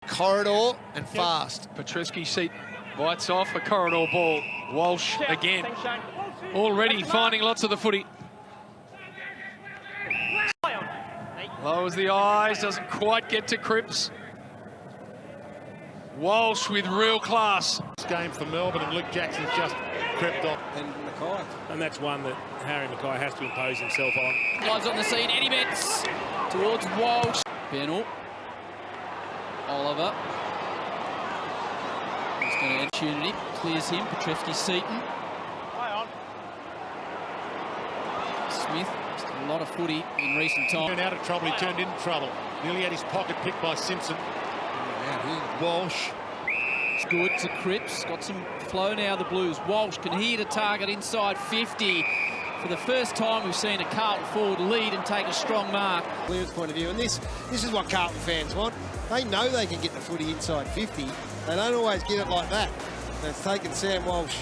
Corridor and fast. Petrevski-Seton bites off a corridor ball. Walsh again. Already finding lots of the footy. Lowers the eyes, doesn't quite get to Cripps. Walsh with real class. This game for Melbourne, and Luke Jackson's just crept off. And Mackay. And that's one that Harry Mackay has to impose himself on. Lives on the scene, Eddie Betts towards Walsh. Bennell. Oliver. He's got an opportunity, clears him, Petrevski-Seton. Smith, just a lot of footy in recent time. Turned out of trouble, he turned into trouble. Nearly had his pocket picked by Simpson. Walsh. It's good to Cripps, got some flow now, the Blues. Walsh can hit a target inside 50. For the first time, we've seen a Carlton forward lead and take a strong mark. Clear's point of view, and this is what Carlton fans want. They know they can get the footy inside 50. They don't always get it like that. And it's taken Sam Walsh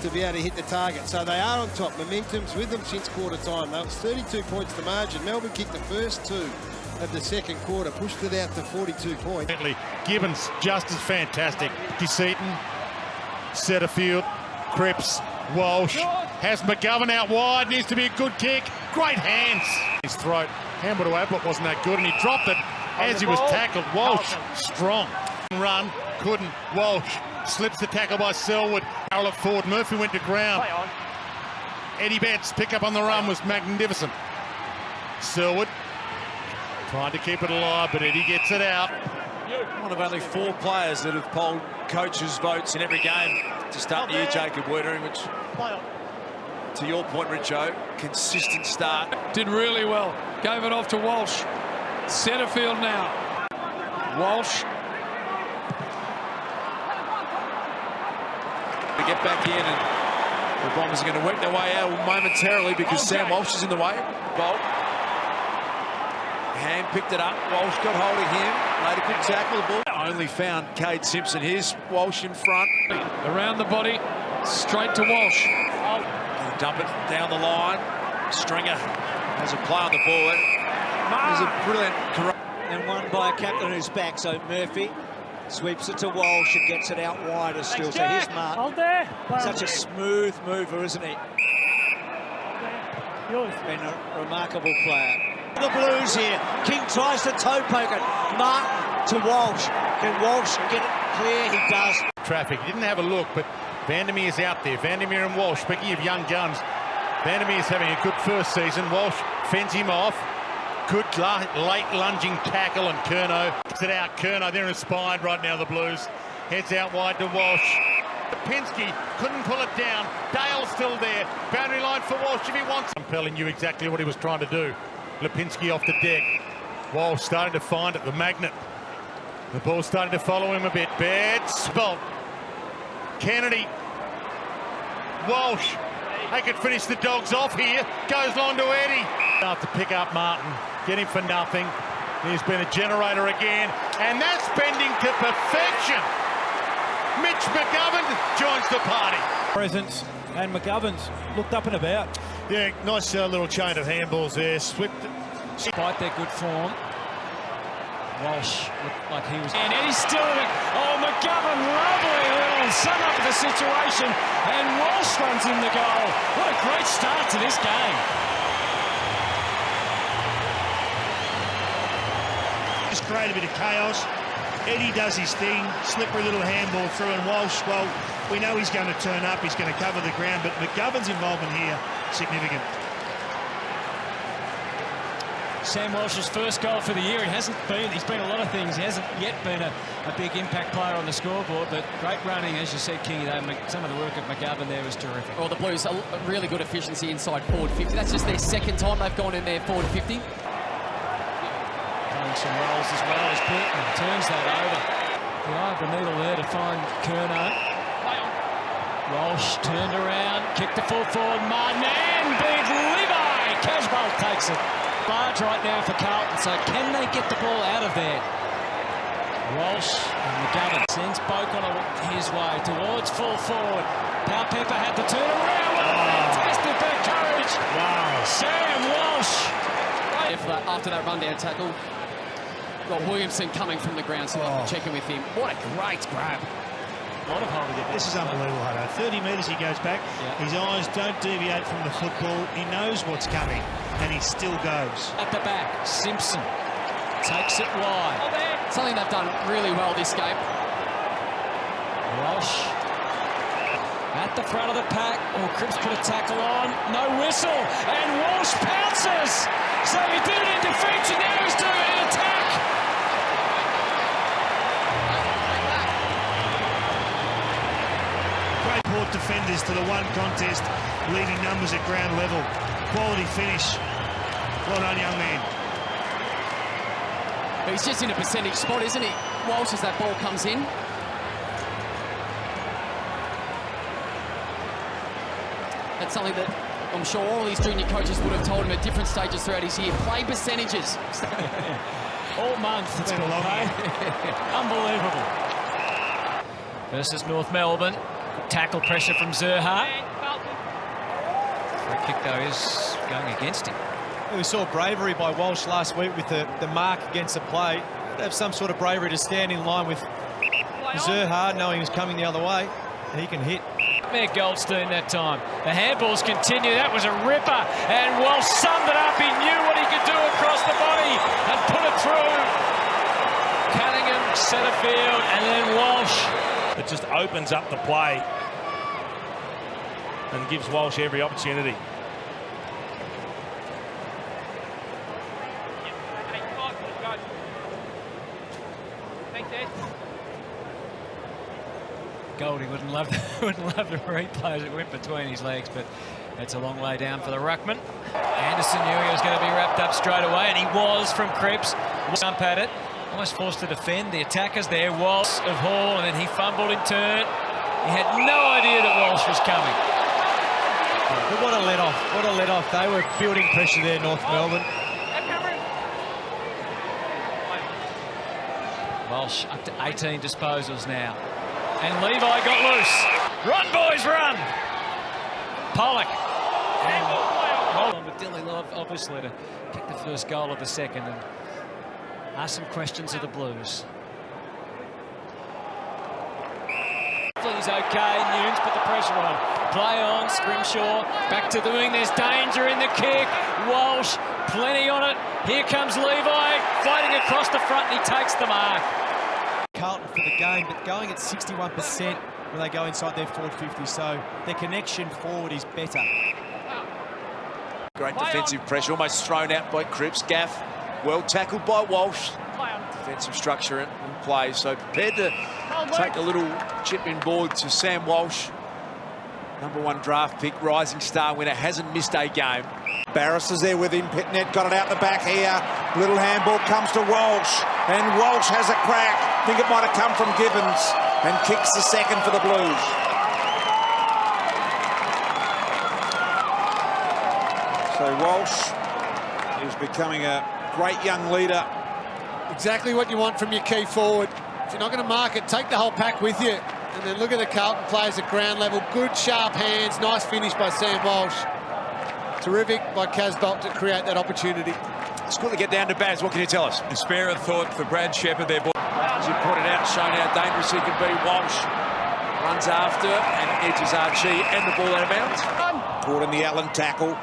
to be able to hit the target. So they are on top. Momentum's with them since quarter time. That was 32 points the margin. Melbourne kicked the first two of the second quarter, pushed it out to 42 points. Gibbons just as fantastic. Seton, Setterfield, Cripps, Walsh. Has McGovern out wide, needs to be a good kick. Great hands. His throat. Handball to Ablett wasn't that good, and he dropped it as he was tackled. Walsh, strong. Run, couldn't. Walsh slips the tackle by Selwood. Carroll at forward. Murphy went to ground. Eddie Betts, pick up on the run, was magnificent. Selwood trying to keep it alive, but Eddie gets it out. One of only 4 players that have polled coaches' votes in every game to start the year, Jacob Wiedering, which, to your point, Richo, consistent start. Did really well. Gave it off to Walsh. Centerfield now. Walsh. To get back in, and the Bombers are going to work their way out momentarily because Sam Walsh is in the way. Bolt. Hand picked it up. Walsh got hold of him. Later could tackle the ball. Only found Cade Simpson. Here's Walsh in front. Around the body. Straight to Walsh. Gonna dump it down the line. Stringer has a play on the ball. There's a brilliant... And won by a captain who's back, so Murphy sweeps it to Walsh and gets it out wider still. So here's Mark. Hold there. Such a smooth mover, isn't he? Yours. Been a remarkable player. The Blues here. King tries to toe poke it. Martin to Walsh. Can Walsh get it clear? He does. Traffic. He didn't have a look, but Vandermeer's out there. Vandermeer and Walsh. Speaking of young guns, Vandermeer's having a good first season. Walsh fends him off. Good late lunging tackle, and Curnow gets it out. Curnow, they're inspired right now, the Blues. Heads out wide to Walsh. Lipinski couldn't pull it down. Dale's still there. Boundary line for Walsh if he wants. Campbell knew exactly what he was trying to do. Lipinski off the deck. Walsh starting to find it, the magnet. The ball's starting to follow him a bit. Bad spot. Kennedy. Walsh. They could finish the Dogs off here. Goes long to Eddie. To pick up Martin. Get him for nothing. He's been a generator again. And that's bending to perfection. Mitch McGovern joins the party. Presence, and McGovern's looked up and about. Yeah, nice little chain of handballs there. Swift. Despite their good form, Walsh looked like he was... And Eddie's still in it. Oh, McGovern, lovely little sum up of the situation. And Walsh runs in the goal. What a great start to this game. Just create a bit of chaos. Eddie does his thing, slippery little handball through, and Walsh, well, we know he's going to turn up, he's going to cover the ground, but McGovern's involvement here, significant. Sam Walsh's first goal for the year. He's been a lot of things. He hasn't yet been a big impact player on the scoreboard, but great running, as you said, Kingy. Some of the work of McGovern there was terrific. Well, the Blues, a really good efficiency inside forward 50. That's just their second time they've gone in there forward 50. Some rolls as well as Burton turns that over. The eye of the needle there to find Curnow. Walsh turned around, kicked the full forward. Martin and big Levi. Casbolt takes it. Large right now for Carlton, so can they get the ball out of there? Walsh and McGovern sends Boak on his way towards full forward. Powell-Pepper had to turn around. Fantastic bit of courage. Wow. Sam Walsh. After that rundown tackle. Got Williamson coming from the ground, so I'm checking with him. What a great grab. A lot of holding it. This is unbelievable, Hutto. 30 metres he goes back. Yeah. His eyes don't deviate from the football. He knows what's coming, and he still goes. At the back, Simpson takes it wide. Something they've done really well this game. Walsh at the front of the pack. Oh, Cripps put a tackle on. No whistle. And Walsh pounces. So he did it in defence and now he's doing it in attack. Great Port defenders to the one contest, leading numbers at ground level. Quality finish. Well done, young man. But he's just in a percentage spot, isn't he? Walsh, as that ball comes in. That's something that I'm sure all his junior coaches would have told him at different stages throughout his year. Play percentages. All month it's been a long year. Unbelievable. Versus North Melbourne. Tackle pressure from Zerha. Free kick though is going against him. We saw bravery by Walsh last week with the mark against the play. They have some sort of bravery to stand in line with Zerha, knowing he was coming the other way, and he can hit. Mayor Goldstein that time. The handballs continue. That was a ripper. And Walsh summed it up. He knew what he could do across the body and put it through. Cunningham, centre field, and then Walsh. It just opens up the play and gives Walsh every opportunity. Goldie wouldn't love the replay as it went between his legs, but it's a long way down for the ruckman. Anderson knew he was going to be wrapped up straight away, and he was from Cripps. Jump at it, almost forced to defend. The attackers there, Walsh of Hall, and then he fumbled in turn. He had no idea that Walsh was coming. But what a let-off, what a let-off. They were building pressure there, North Melbourne. Walsh up to 18 disposals now. And Levi got loose. Run, boys, run! Pollock. And with Dilly Love, obviously, to kick the first goal of the second and ask some questions of the Blues. He's okay. Nunes put the pressure on. Play on, Scrimshaw. Back to doing. There's danger in the kick. Walsh, plenty on it. Here comes Levi, fighting across the front, and he takes the mark. Carlton for the game, but going at 61% when they go inside their forward 50, so their connection forward is better. Great defensive pressure, almost thrown out by Cripps. Gaff, well tackled by Walsh. Defensive structure in play, so prepared to take a little chip in board to Sam Walsh. #1 draft pick, rising star winner, hasn't missed a game. Barris is there with him. Pitnet got it out the back here. Little handball comes to Walsh, and Walsh has a crack. I think it might have come from Gibbons, and kicks the second for the Blues. So Walsh is becoming a great young leader. Exactly what you want from your key forward. If you're not going to mark it, take the whole pack with you. And then look at the Carlton players at ground level. Good, sharp hands. Nice finish by Sam Walsh. Terrific by Casbolt to create that opportunity. It's good to get down to Baz. What can you tell us? A spare a thought for Brad Shepherd there, boy. As you pointed out, showing how dangerous he can be. Walsh runs after and edges Archie and the ball out of bounds. Caught in the Allen tackle.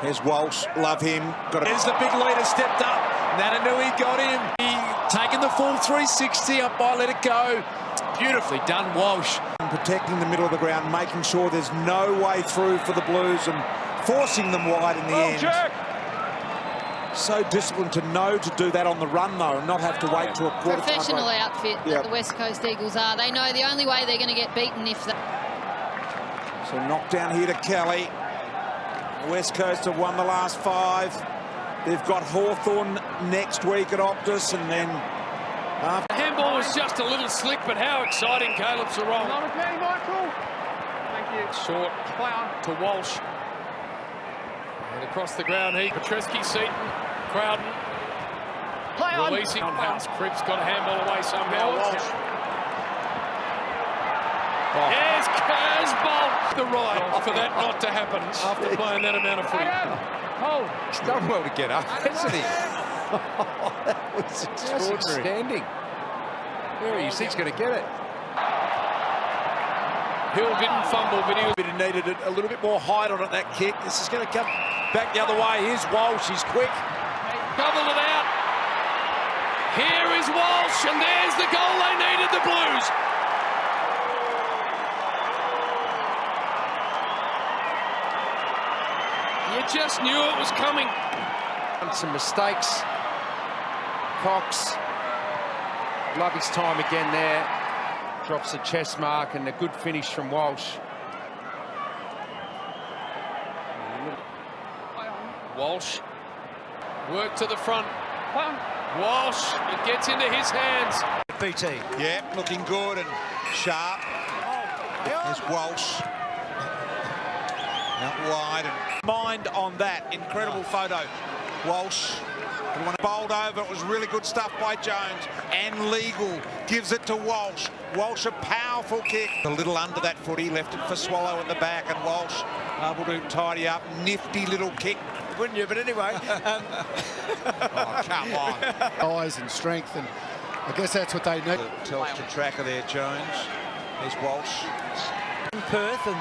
There's Walsh. Love him. There's the big leader stepped up. Nananui got him. He taken the full 360 up by let it go. Beautifully done, Walsh. Protecting the middle of the ground, making sure there's no way through for the Blues and forcing them wide in the end. Jerk. So disciplined to know to do that on the run, though, and not have to wait to a quarter. Professional outfit that the West Coast Eagles are. They know the only way they're going to get beaten if they... So knock down here to Kelly. West Coast have won the last 5. They've got Hawthorn next week at Optus, and then... The handball was just a little slick, but how exciting, Caleb Sarong. Thank you. Short to Walsh. And across the ground, Petrevski-Seton, Crowden. Releasing house. Cripps got a handball away somehow. Walsh. Yes, Casbolt the right for that not to happen after playing that amount of footy. He's done well to get up, hasn't he? That was extraordinary. Standing. There he is. He's going to get it. Hill didn't fumble, but he needed a little bit more height on it, that kick. This is going to come back the other way. Here's Walsh. He's quick. Gobbled it out. Here is Walsh, and there's the goal they needed, the Blues. You just knew it was coming. Some mistakes. Cox, love his time again there. Drops the chest mark and a good finish from Walsh. Walsh, work to the front. Walsh, it gets into his hands. BT. Yeah, looking good and sharp. There's Walsh. Out wide and mind on that. Incredible photo. Walsh. Bowled over. It was really good stuff by Jones. And legal gives it to Walsh. Walsh, a powerful kick. A little under that footy, left it for Swallow at the back, and Walsh able to tidy up. Nifty little kick. Wouldn't you? But anyway. Oh, come on. Eyes and strength, and I guess that's what they need. Telstra tracker there, Jones. There's Walsh. In Perth and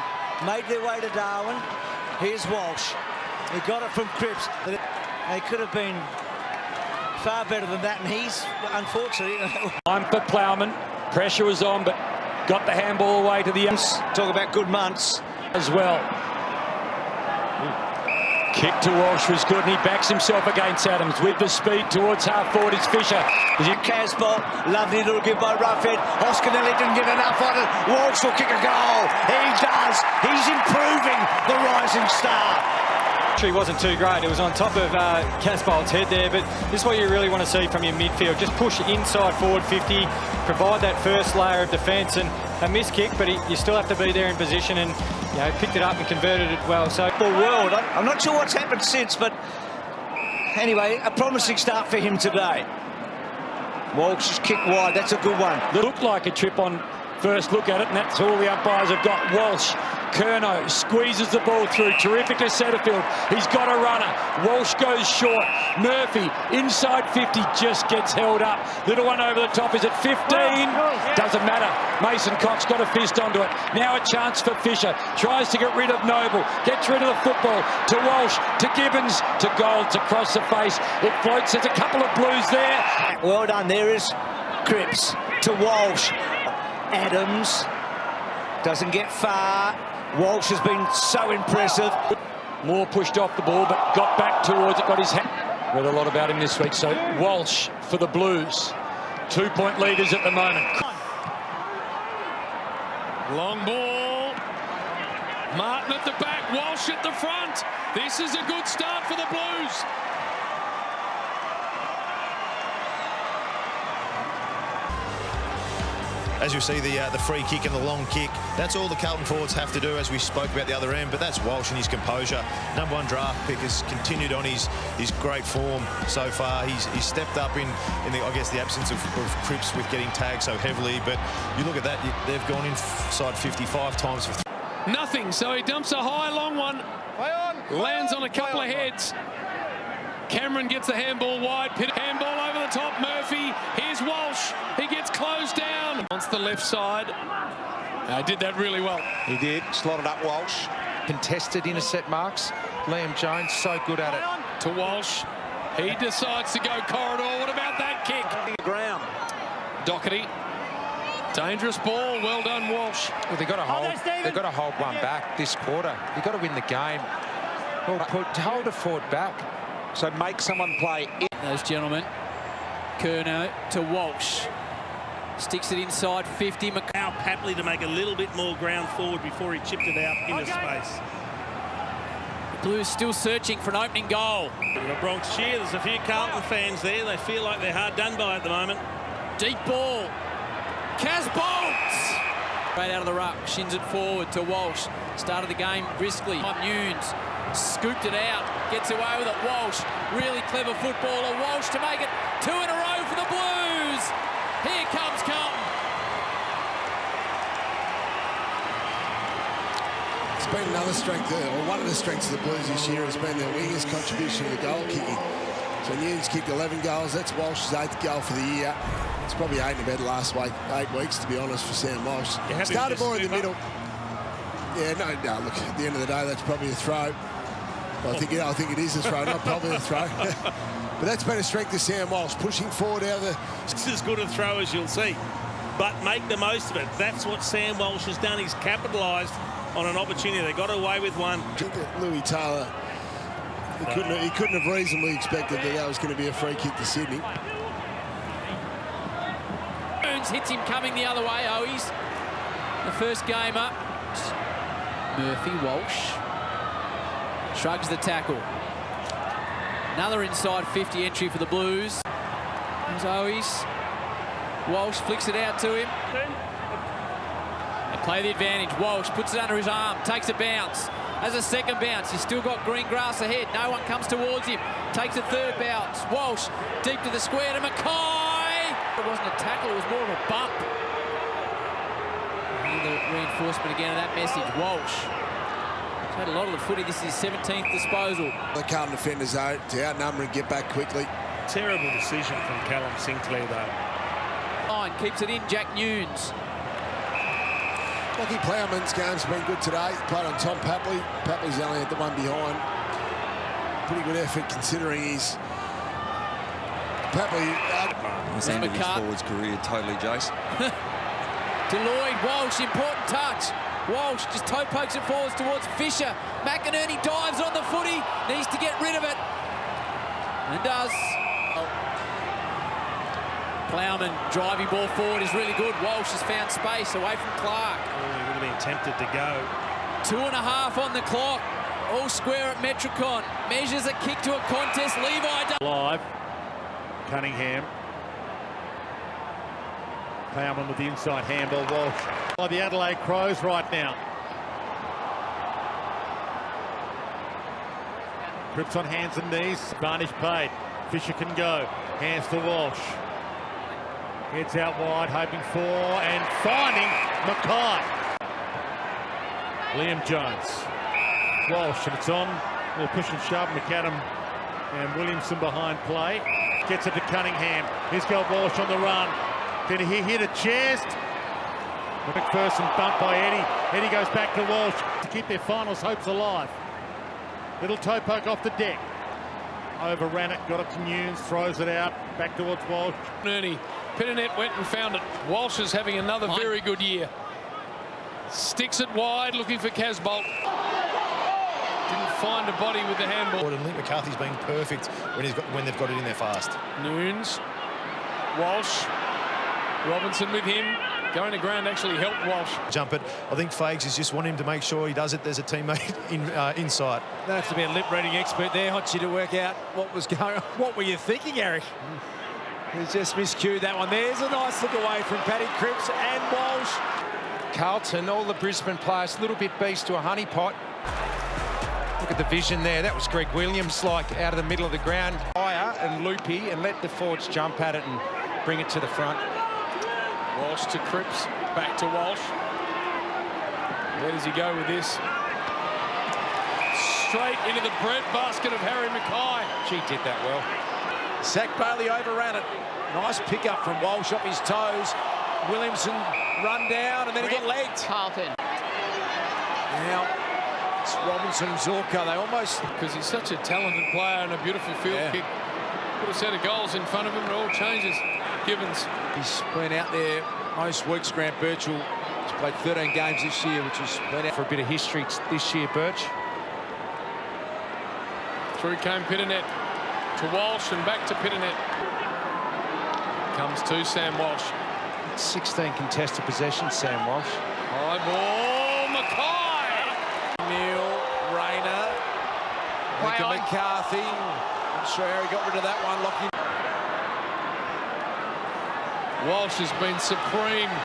made their way to Darwin. Here's Walsh. He got it from Cripps. They could have been far better than that, and he's, unfortunately... I'm for Plowman. Pressure was on, but got the handball away to the... Talk about good months. As well. Kick to Walsh was good, and he backs himself against Adams with the speed towards half forward. It's Fisher. Casbolt, lovely little give by Roughhead. Hoskinelli didn't get enough on it. Walsh will kick a goal. He does. He's improving the rising star. Actually wasn't too great. It was on top of Casbolt's head there, but this is what you really want to see from your midfield. Just push inside forward 50, provide that first layer of defence, and a missed kick, but you still have to be there in position, and picked it up and converted it well. So the world, I'm not sure what's happened since, but anyway, a promising start for him today. Walsh's kick wide, that's a good one. Looked like a trip on first look at it, and that's all the umpires have got. Walsh, Curnow squeezes the ball through, terrific to Setterfield. He's got a runner. Walsh goes short. Murphy inside 50, just gets held up. Little one over the top is at 15. Doesn't matter. Mason Cox got a fist onto it. Now a chance for Fisher. Tries to get rid of Noble. Gets rid of the football to Walsh, to Gibbons, to Golds across the face. It floats. There's a couple of Blues there. Well done. There is Cripps to Walsh. Adams doesn't get far. Walsh has been so impressive. More pushed off the ball, but got back towards it, got his hand. Read a lot about him this week. So Walsh for the Blues. 2-point leaders at the moment. Long ball. Martin at the back, Walsh at the front. This is a good start for the Blues. As you see, the free kick and the long kick, that's all the Carlton forwards have to do, as we spoke about the other end, but that's Walsh and his composure. Number one draft pick has continued on his great form so far. He's stepped up in the, I guess, the absence of Cripps with getting tagged so heavily, but you look at that, they've gone inside 55 times for nothing, so he dumps a high long one. Lands on a couple of heads. Cameron gets the handball wide. Handball over the top. Murphy. Here's Walsh. He gets closed down. On the left side. Did that really well. He did. Slotted up Walsh. Contested intercept marks. Liam Jones so good at it. To Walsh. He decides to go corridor. What about that kick? Ground. Doherty. Dangerous ball. Well done, Walsh. Well, they've got to hold. They've got to hold one back this quarter. You've got to win the game. Well, hold a forward back. So make someone play. Those gentlemen. Curnow to Walsh. Sticks it inside 50. Now Papley to make a little bit more ground forward before he chipped it out into space. The Blues still searching for an opening goal. The Bronx cheer. There's a few Carlton fans there. They feel like they're hard done by at the moment. Deep ball. Casbolt! Right out of the ruck. Shins it forward to Walsh. Started the game briskly. Nunes scooped it out. Gets away with it. Walsh. Really clever footballer. Walsh to make it 2 in a row for the Blues. Here comes Carlton. It's been another strength, or one of the strengths of the Blues this year has been their wingers' contribution to the goal kicking. So Newnes kicked 11 goals. That's Walsh's 8th goal for the year. It's probably 8 in bed last week, 8 weeks, to be honest, for Sam Walsh. Started more in the middle. Yeah, no, look, at the end of the day, that's probably a throw. I think it is a throw, not probably a throw. But that's been a strength of Sam Walsh, pushing forward out of the... It's as good a throw as you'll see, but make the most of it. That's what Sam Walsh has done. He's capitalised on an opportunity. They got away with one. I think that Louis Taylor, he couldn't have reasonably expected that was going to be a free kick to Sydney. Hits him coming the other way. Owies, the first game up. Murphy, Walsh shrugs the tackle. Another inside 50 entry for the Blues. There's Owies. Walsh flicks it out to him. They play the advantage. Walsh puts it under his arm, takes a bounce. Has a second bounce. He's still got green grass ahead. No one comes towards him. Takes a third bounce. Walsh deep to the square to Mackay. It wasn't a tackle, it was more of a bump. And the reinforcement again of that message. Walsh. He's had a lot of the footy. This is his 17th disposal. The Carlton defenders, though, to outnumber and get back quickly. Terrible decision from Callum Sinclair, though. Line keeps it in, Jack Newnes. Lockie Plowman's game's been good today. He played on Tom Papley. Papley's only at the one behind. Pretty good effort considering he's... Papley... He's ended his forwards career totally, Jace. To Lloyd, Walsh, important touch. Walsh just toe pokes it forwards towards Fisher. McInerney dives on the footy, needs to get rid of it. And does. Plowman driving ball forward is really good. Walsh has found space away from Clark. Oh, he would have been tempted to go. 2.5 on the clock. All square at Metricon. Measures a kick to a contest. Levi does. Live. Cunningham. Plowman with the inside handball. Walsh by the Adelaide Crows right now. Cripps on hands and knees. Advantage paid. Fisher can go. Hands to Walsh. Heads out wide, hoping for and finding Mackay. Liam Jones. Walsh, and it's on. We'll push and shove. McAdam and Williamson behind play. Gets it to Cunningham. Here's got Walsh on the run. Can he hit a chest? McPherson bumped by Eddie. Eddie goes back to Walsh to keep their finals hopes alive. Little toe poke off the deck. Overran it, got it to Newnes, throws it out, back towards Walsh. Ernie Pitternet went and found it. Walsh is having another very good year. Sticks it wide, looking for Casbolt. Didn't find a body with the handball. And Link McCarthy's been perfect when they've got it in there fast. Newnes, Walsh, Robinson with him. Going to ground actually helped Walsh. Jump it. I think Fags is just wanting him to make sure he does it. There's a teammate inside. Don't have to be a lip reading expert there, Hotchie, to work out what was going on. What were you thinking, Eric? He's just miscued that one. There's a nice look away from Paddy Cripps and Walsh. Carlton, all the Brisbane players, a little bit beast to a honeypot. Look at the vision there. That was Greg Williams, like out of the middle of the ground. Higher and loopy, and let the forwards jump at it and bring it to the front. Walsh to Cripps, back to Walsh. Where does he go with this? Straight into the bread basket of Harry Mackay. She did that well. Zach Bailey overran it. Nice pickup from Walsh off his toes. Williamson run down and then he got legged. Carlton. Now it's Robinson, Zorka. They almost... Because he's such a talented player and a beautiful field kick. Put a set of goals in front of him, it all changes. Gibbons. He's been out there most weeks. Grant Birchall has played 13 games this year, which has been out for a bit of history this year, Birch. Through came Pitternet to Walsh and back to Pitternet. Comes to Sam Walsh. 16 contested possessions, Sam Walsh. High ball, Mackay. Neil, Rayner, McCarthy. I'm sure Harry got rid of that one. Lockie. Walsh has been supreme.